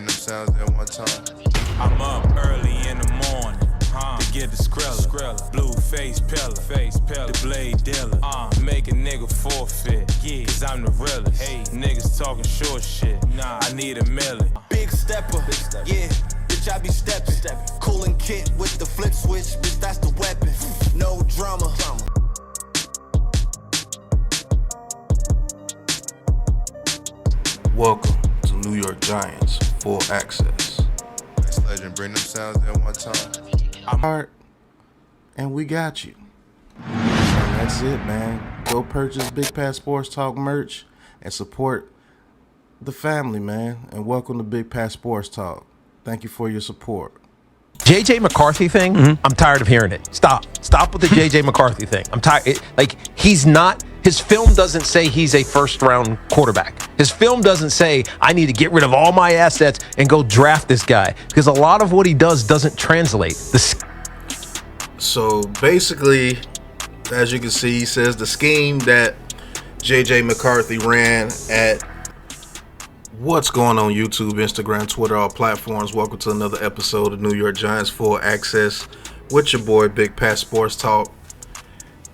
bring them sounds at one time. I'm up early in the morning, to get the skrilla, blue face pillar, the blade dealer, make a nigga forfeit, cause I'm the realest. Hey, niggas talking short shit, I need a million. Big stepper, yeah, bitch I be stepping. Coolin' kit with the flip switch, bitch that's the weapon. No drama. Welcome to New York Giants Full Access. This legend bring them sounds at one time. I'm Art, and we got you. And that's it, man. Go purchase Big Pat Sports Talk merch and support the family, man. And welcome to Big Pat Sports Talk. Thank you for your support. JJ McCarthy thing, I'm tired of hearing it. Stop with the JJ McCarthy thing. I'm tired. He's not. His film doesn't say he's a first-round quarterback. His film doesn't say, I need to get rid of all my assets and go draft this guy. Because a lot of what he does doesn't translate. So basically, as you can see, he says the scheme that JJ McCarthy ran at what's going on YouTube, Instagram, Twitter, all platforms. Welcome to another episode of New York Giants Full Access with your boy, Big Pat Sports Talk.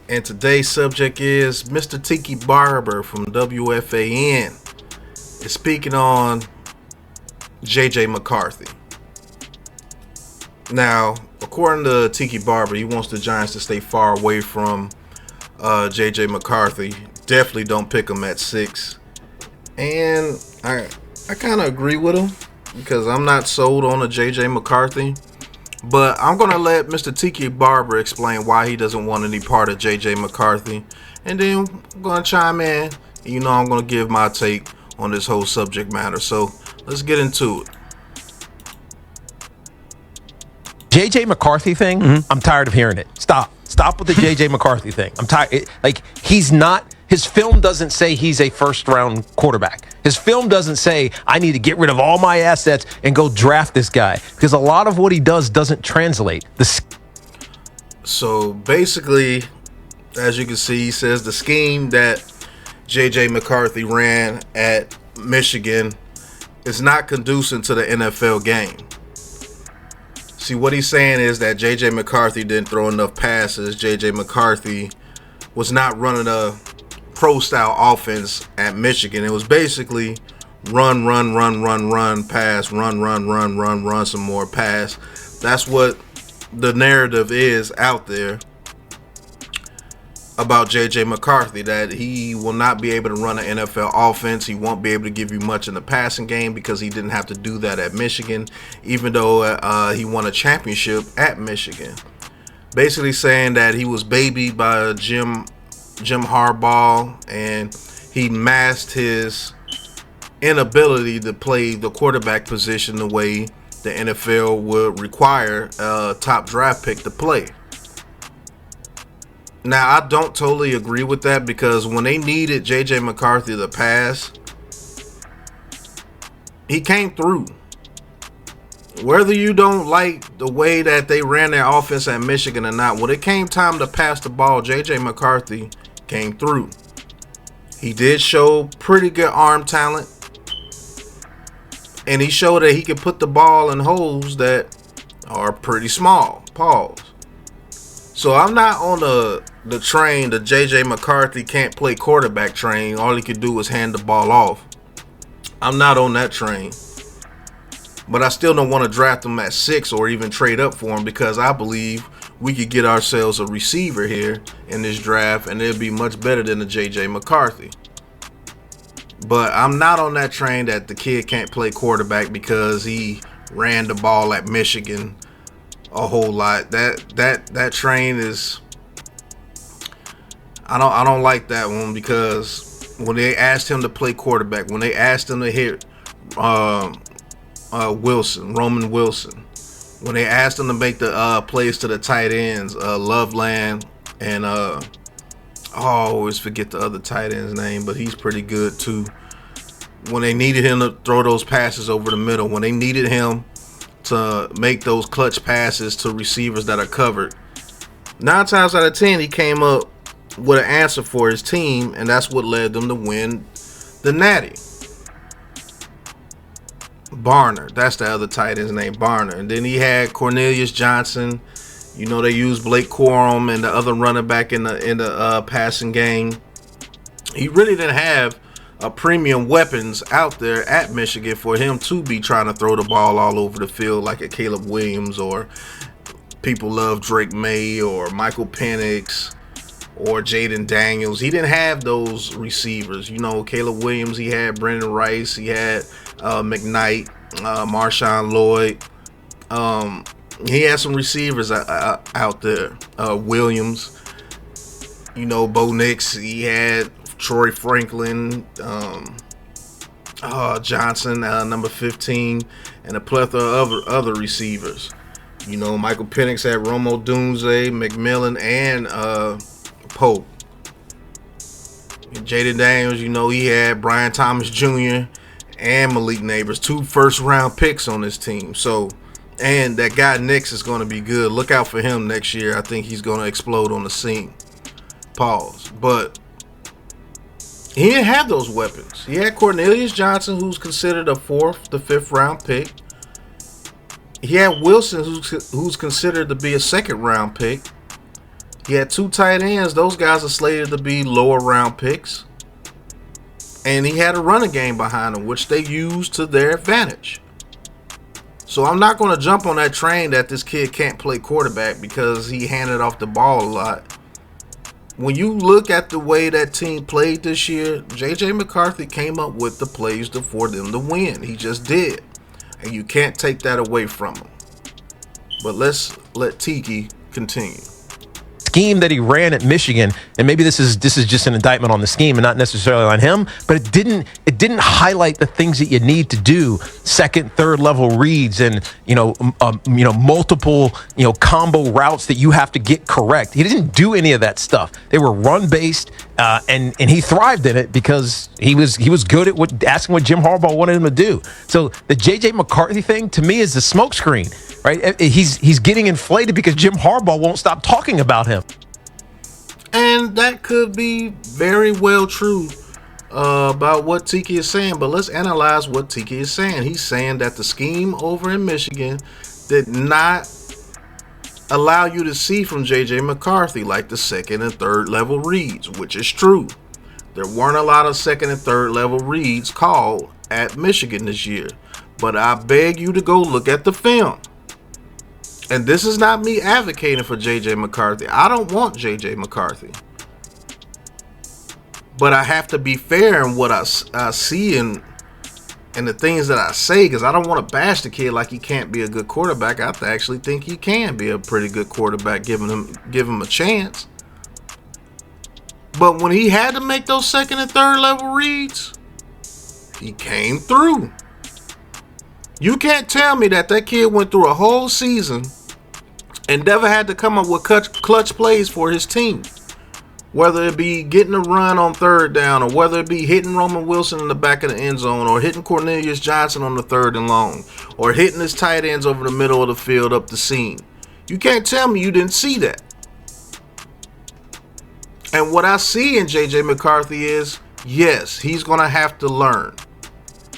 And today's subject is Mr. Tiki Barber from WFAN is speaking on JJ McCarthy. Now, according to Tiki Barber, he wants the Giants to stay far away from JJ McCarthy. Definitely don't pick him at 6. And I kind of agree with him because I'm not sold on a JJ McCarthy. But I'm going to let Mr. Tiki Barber explain why he doesn't want any part of JJ McCarthy. And then I'm going to chime in. You know, I'm going to give my take on this whole subject matter. So let's get into it. JJ McCarthy thing, I'm tired of hearing it. Stop with the JJ McCarthy thing. I'm tired. He's not. His film doesn't say he's a first-round quarterback. His film doesn't say, I need to get rid of all my assets and go draft this guy. Because a lot of what he does doesn't translate. So basically, as you can see, he says the scheme that JJ McCarthy ran at Michigan is not conducive to the NFL game. See, what he's saying is that JJ McCarthy didn't throw enough passes. JJ McCarthy was not running a pro-style offense at Michigan. It was basically run, pass, run, some more, pass. That's what the narrative is out there about JJ McCarthy, that he will not be able to run an NFL offense. He won't be able to give you much in the passing game because he didn't have to do that at Michigan, even though he won a championship at Michigan. Basically saying that he was babied by Jim Harbaugh, and he masked his inability to play the quarterback position the way the NFL would require a top draft pick to play. Now, I don't totally agree with that because when they needed JJ McCarthy to pass, he came through. Whether you don't like the way that they ran their offense at Michigan or not, when it came time to pass the ball, JJ McCarthy came through. He did show pretty good arm talent, and he showed that he could put the ball in holes that are pretty small. Pause. So I'm not on the train, the JJ McCarthy can't play quarterback train. All he could do was hand the ball off. I'm not on that train. But I still don't want to draft him at 6 or even trade up for him because I believe we could get ourselves a receiver here in this draft and it'd be much better than the JJ McCarthy. But I'm not on that train that the kid can't play quarterback because he ran the ball at Michigan a whole lot. That train is, I don't like that one because when they asked him to play quarterback, when they asked him to hit Roman Wilson, when they asked him to make the plays to the tight ends, Loveland and I always forget the other tight end's name, but he's pretty good too. When they needed him to throw those passes over the middle, when they needed him to make those clutch passes to receivers that are covered, 9 times out of 10 he came up with an answer for his team, and that's what led them to win the Natty. Barner. That's the other tight end's name, Barner. And then he had Cornelius Johnson. You know, they used Blake Corum and the other running back in the passing game. He really didn't have premium weapons out there at Michigan for him to be trying to throw the ball all over the field like a Caleb Williams, or people love Drake May, or Michael Penix, or Jaden Daniels. He didn't have those receivers. You know, Caleb Williams, he had Brendan Rice, he had McKnight, Marshawn Lloyd. He had some receivers out there. Williams, you know, Bo Nix, he had Troy Franklin, Johnson, number 15, and a plethora of other receivers. You know, Michael Penix had Romo Dunze, McMillan, and Pope. And Jaden Daniels, you know, he had Brian Thomas Jr. and Malik Neighbors, 2 first-round picks on this team. So, and that guy Nix is going to be good. Look out for him next year. I think he's going to explode on the scene. Pause. But he didn't have those weapons. He had Cornelius Johnson, who's considered a 4th to 5th round pick. He had Wilson, who's considered to be a 2nd round pick. He had 2 tight ends. Those guys are slated to be lower round picks. And he had a running game behind him, which they used to their advantage. So I'm not going to jump on that train that this kid can't play quarterback because he handed off the ball a lot. When you look at the way that team played this year, J.J. McCarthy came up with the plays for them to win. He just did. And you can't take that away from him. But let's let Tiki continue. Scheme that he ran at Michigan, and maybe this is just an indictment on the scheme and not necessarily on him, but it didn't highlight the things that you need to do, 2nd, 3rd level reads, and multiple combo routes that you have to get correct. He didn't do any of that stuff. They were run based, and he thrived in it because he was good at asking what Jim Harbaugh wanted him to do. So the J.J. McCarthy thing to me is the smokescreen. Right, he's getting inflated because Jim Harbaugh won't stop talking about him, and that could be very well true about what Tiki is saying. But let's analyze what Tiki is saying. He's saying that the scheme over in Michigan did not allow you to see from J.J. McCarthy like the 2nd and 3rd level reads, which is true. There weren't a lot of 2nd and 3rd level reads called at Michigan this year, but I beg you to go look at the film. And this is not me advocating for J.J. McCarthy. I don't want J.J. McCarthy. But I have to be fair in what I see and the things that I say, because I don't want to bash the kid like he can't be a good quarterback. I actually think he can be a pretty good quarterback, give him a chance. But when he had to make those 2nd and 3rd level reads, he came through. You can't tell me that kid went through a whole season and never had to come up with clutch plays for his team. Whether it be getting a run on 3rd down, or whether it be hitting Roman Wilson in the back of the end zone, or hitting Cornelius Johnson on the 3rd and long, or hitting his tight ends over the middle of the field up the seam. You can't tell me you didn't see that. And what I see in J.J. McCarthy is, yes, he's going to have to learn.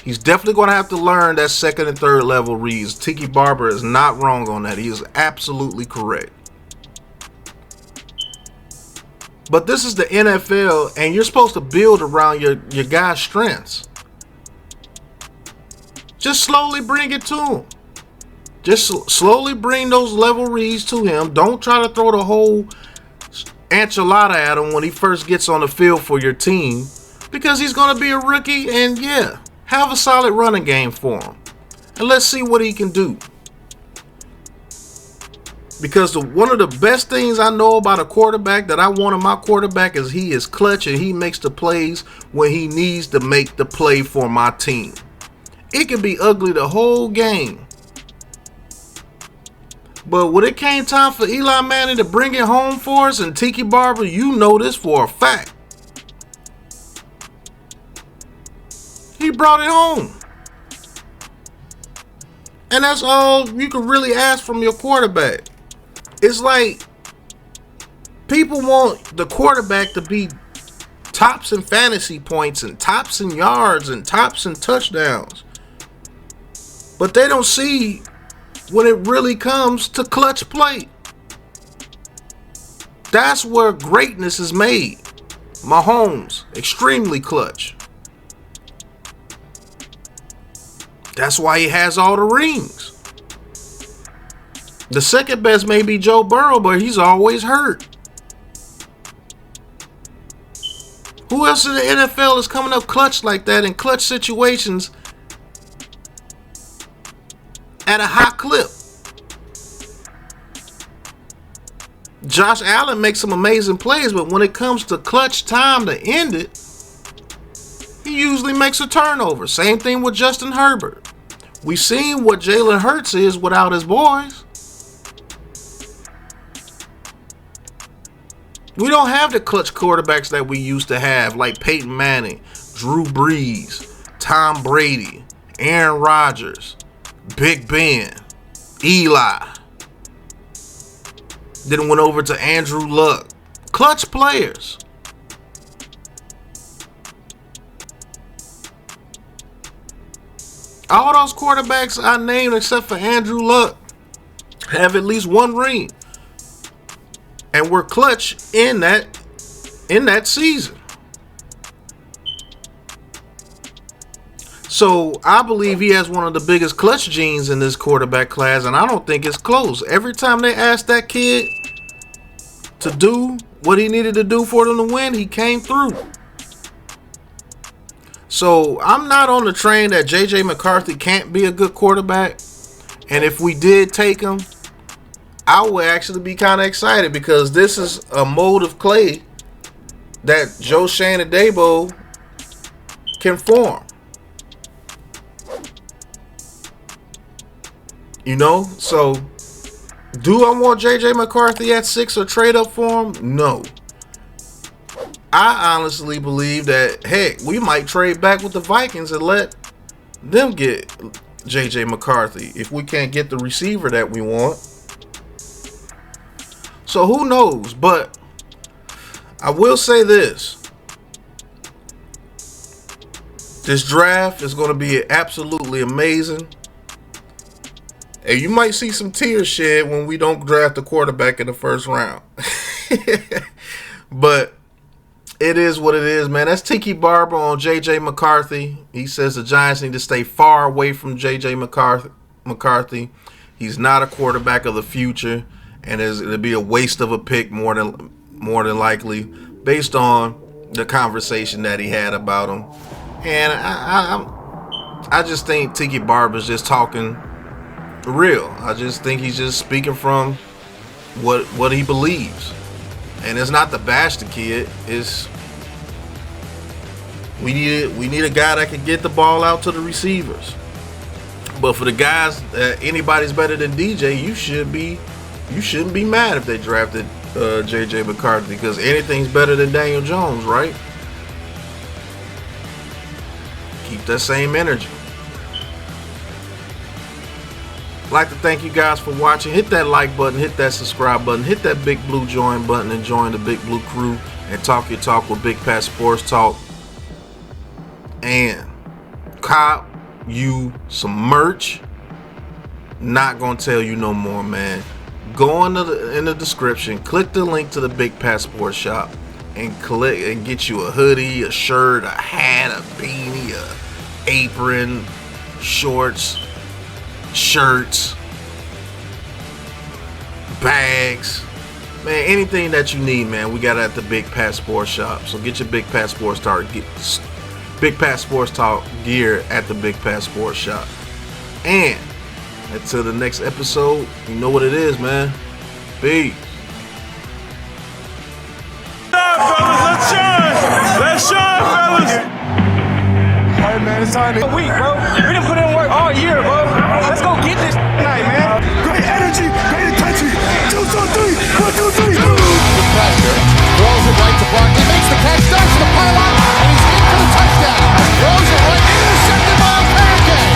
He's definitely going to have to learn that 2nd and 3rd level reads. Tiki Barber is not wrong on that. He is absolutely correct. But this is the NFL, and you're supposed to build around your guy's strengths. Just slowly bring it to him. Just slowly bring those level reads to him. Don't try to throw the whole enchilada at him when he first gets on the field for your team, because he's going to be a rookie, and yeah. Have a solid running game for him. And let's see what he can do. Because one of the best things I know about a quarterback that I want in my quarterback is he is clutch and he makes the plays when he needs to make the play for my team. It can be ugly the whole game. But when it came time for Eli Manning to bring it home for us, and Tiki Barber, you know this for a fact. He brought it home. And that's all you can really ask from your quarterback. It's like people want the quarterback to be tops in fantasy points and tops in yards and tops in touchdowns. But they don't see when it really comes to clutch play. That's where greatness is made. Mahomes, extremely clutch. That's why he has all the rings. The second best may be Joe Burrow, but he's always hurt. Who else in the NFL is coming up clutch like that in clutch situations at a hot clip? Josh Allen makes some amazing plays, but when it comes to clutch time to end it, he usually makes a turnover. Same thing with Justin Herbert. We've seen what Jalen Hurts is without his boys. We don't have the clutch quarterbacks that we used to have, like Peyton Manning, Drew Brees, Tom Brady, Aaron Rodgers, Big Ben, Eli. Then went over to Andrew Luck. Clutch players. All those quarterbacks I named except for Andrew Luck have at least one ring. And we're clutch in that season. So I believe he has one of the biggest clutch genes in this quarterback class, and I don't think it's close. Every time they asked that kid to do what he needed to do for them to win, he came through. So I'm not on the train that J.J. McCarthy can't be a good quarterback. And if we did take him, I would actually be kind of excited because this is a mode of play that Joe Shane and Dabo can form. You know, so do I want J.J. McCarthy at 6 or trade up for him? No. I honestly believe that, heck, we might trade back with the Vikings and let them get J.J. McCarthy if we can't get the receiver that we want. So who knows? But I will say this. This draft is going to be absolutely amazing. And you might see some tears shed when we don't draft a quarterback in the first round. But it is what it is, man. That's Tiki Barber on J.J. McCarthy. He says the Giants need to stay far away from J.J. McCarthy. He's not a quarterback of the future. And it'll be a waste of a pick more than likely, based on the conversation that he had about him. And I just think Tiki Barber's just talking real. I just think he's just speaking from what he believes. And it's not to bash the kid. It's we need a guy that can get the ball out to the receivers. But for the guys that anybody's better than DJ, you shouldn't be mad if they drafted J.J. McCarthy, because anything's better than Daniel Jones, right? Keep that same energy. I'd like to thank you guys for watching. Hit that like button, hit that subscribe button, hit that big blue join button, and join the Big Blue crew and talk your talk with Big Pat Sports Talk. And cop you some merch. Not gonna tell you no more, man. Go in the description, click the link to the Big Pat Sports Shop, and click and get you a hoodie, a shirt, a hat, a beanie, a apron, shorts, shirts, bags, man, anything that you need, man, we got it at the Big Pat Sports Shop. So get your Big Pat Sports Talk, Big Pat Sports Talk gear at the Big Pat Sports Shop. And until the next episode, you know what it is, man. Peace. Let's shine! Let's shine, fellas! Alright, man, it's time to week, bro. We done put in work all year, bro. Let's go get this tonight, man. Great energy, great intensity. 2, 2, 3, 1, 2, 3. The pressure, throws it right to Barkley, makes the catch, starts to the pylon, and he's in for the touchdown. Throws it right, intercepted by a pancake.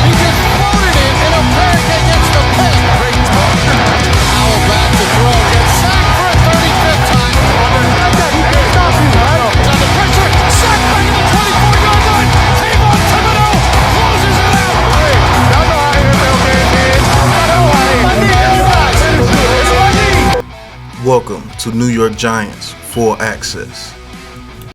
He just floated it, and a pancake gets the pick. Great touch. Howell back to throw, gets sacked for a 35th time. He can't stop you, man. He's under pressure, sacked back at the 24-yard line. Kayvon Thibodeau closes it out. Welcome to New York Giants Full Access.